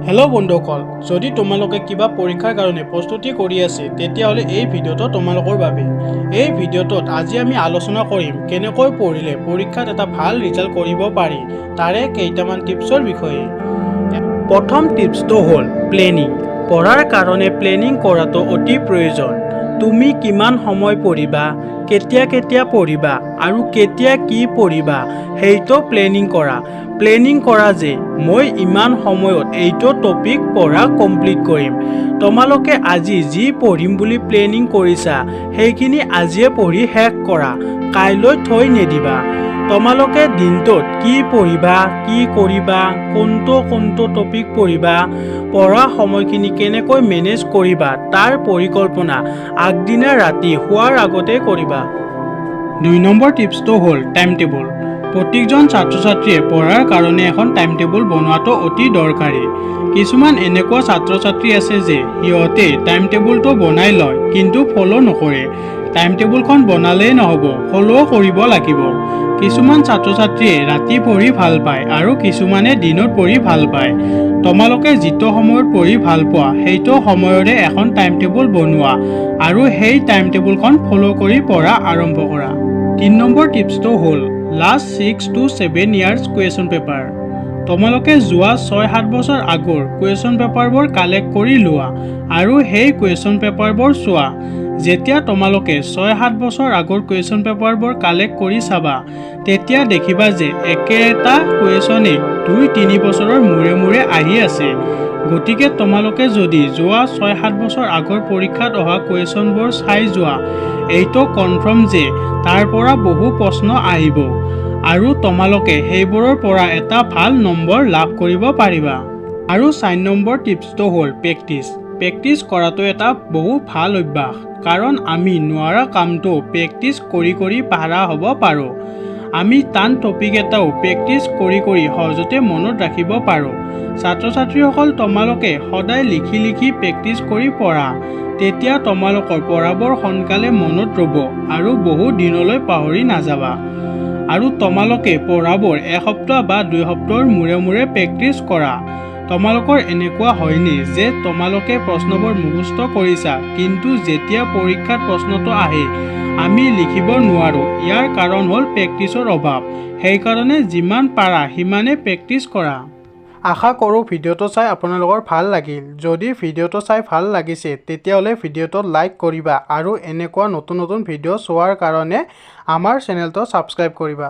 Hello' বন্ধুসকল, যদি তোমালোকে কিবা পৰীক্ষাৰ কাৰণে প্ৰস্তুতি কৰি আছে তেতিয়াহ'লে এই ভিডিঅ'টো তোমালোকৰ বাবে। এই ভিডিঅ'টোত আজি আমি আলোচনা কৰিম কেনেকৈ পঢ়িলে পৰীক্ষাত এটা ভাল ৰিজাল্ট কৰিব পাৰি, তাৰে কেইটামান টিপছৰ বিষয়ে। প্ৰথম টিপছটো হ'ল প্লেনিং। পঢ়াৰ কাৰণে প্লেনিং কৰাটো অতি প্ৰয়োজন। তুমি কিমান সময় পঢ়িবা, কেতিয়া পঢ়িবা আৰু কেতিয়া কি পঢ়িবা সেইটো প্লেনিং কৰা। প্লেনিং কৰা যে মই ইমান সময়ত এইটো টপিক পঢ়া কমপ্লিট কৰিম। তোমালোকে আজি যি পঢ়িম বুলি প্লেনিং কৰিছা সেইখিনি আজিয়ে পঢ়ি শেষ কৰা, কাইলৈ থৈ নিদিবা। তোমালোকে দিনটোত কি পঢ়িবা, কি কৰিবা, কোনটো টপিক পঢ়িবা, পঢ়া সময়খিনি কেনেকৈ মেনেজ কৰিবা তাৰ পৰিকল্পনা আগদিনা ৰাতি শোৱাৰ আগতে কৰিবা। 2 নম্বৰ টিপছটো হ'ল টাইম টেবুল। প্ৰত্যেকজন ছাত্ৰ ছাত্ৰীয়ে পঢ়াৰ কাৰণে এখন টাইম টেবুল বনোৱাটো অতি দৰকাৰী। কিছুমান এনেকুৱা ছাত্ৰ ছাত্ৰী আছে যে সিহঁতে টাইম টেবুলটো বনাই লয় কিন্তু ফ'ল' নকৰে। টাইম টেবুলখন বনালেই নহ'ব, ফ'ল' কৰিব লাগিব। কিছুমান ছাত্ৰ ছাত্ৰীয়ে ৰাতি পঢ়ি ভাল পায় আৰু কিছুমানে দিনত পঢ়ি ভাল পায়। তোমালোকে যিটো সময়ত পঢ়ি ভাল পোৱা সেইটো সময়ৰে এখন টাইম টেবুল বনোৱা আৰু সেই টাইম টেবুলখন ফ'ল' কৰি পঢ়া আৰম্ভ কৰা। 3 নম্বৰ টিপছটো হ'ল last 6 to 7 years question paper. তোমালোকে যোৱা 6-7 বছৰ আগৰ কুৱেশ্যন পেপাৰবোৰ কালেক্ট কৰি লোৱা আৰু সেই কুৱেশ্যন পেপাৰবোৰ চোৱা। যেতিয়া তোমালোকে 6-7 বছৰ আগৰ কুৱেশ্যন পেপাৰবোৰ কালেক্ট কৰি চাবা তেতিয়া দেখিবা যে একেটা কুৱেশ্যনে 2-3 বছৰৰ মূৰে আহি আছে। গতিকে তোমালোকে যদি যোৱা 6-7 বছৰ আগৰ পৰীক্ষাত অহা কুৱেশ্যনবোৰ চাই যোৱা, এইটো কনফাৰ্ম যে তাৰ পৰা বহু প্ৰশ্ন আহিব আৰু তোমালোকে সেইবোৰৰ পৰা এটা ভাল নম্বৰ লাভ কৰিব পাৰিবা। আৰু 4 নম্বৰ টিপছটো হ'ল প্ৰেক্টিছ। প্ৰেক্টিছ কৰাটো এটা বহু ভাল অভ্যাস, কাৰণ আমি নোৱাৰা কামটো প্ৰেক্টিছ কৰি পাৰা হ'ব পাৰোঁ। আমি টান টপিক এটাও প্ৰেক্টিছ কৰি সহজতে মনত ৰাখিব পাৰোঁ। ছাত্ৰ ছাত্ৰীসকল, তোমালোকে সদায় লিখি প্ৰেক্টিছ কৰি পঢ়া, তেতিয়া তোমালোকৰ পঢ়াবোৰ সোনকালে মনত ৰ'ব আৰু বহু দিনলৈ পাহৰি নাযাবা। আৰু তোমালোকে পঢ়াবোৰ এসপ্তাহ বা 2 সপ্তাহৰ মূৰে প্ৰেক্টিছ কৰা। তোমালোকৰ এনেকুৱা হয়নে যে তোমালোকে প্ৰশ্নবোৰ মুখস্থ কৰিছা কিন্তু যেতিয়া পৰীক্ষাত প্ৰশ্নটো আহে আমি লিখিব নোৱাৰোঁ? ইয়াৰ কাৰণ হ'ল প্ৰেক্টিছৰ অভাৱ। সেইকাৰণে যিমান পাৰা সিমানে প্ৰেক্টিছ কৰা। আশা কৰোঁ ভিডিঅ'টো চাই আপোনালোকৰ ভাল লাগিল। যদি ভিডিঅ'টো চাই ভাল লাগিছে তেতিয়াহ'লে ভিডিঅ'টো লাইক কৰিবা আৰু এনেকুৱা নতুন ভিডিঅ' চোৱাৰ কাৰণে আমাৰ চেনেলটো ছাবস্ক্ৰাইব কৰিবা।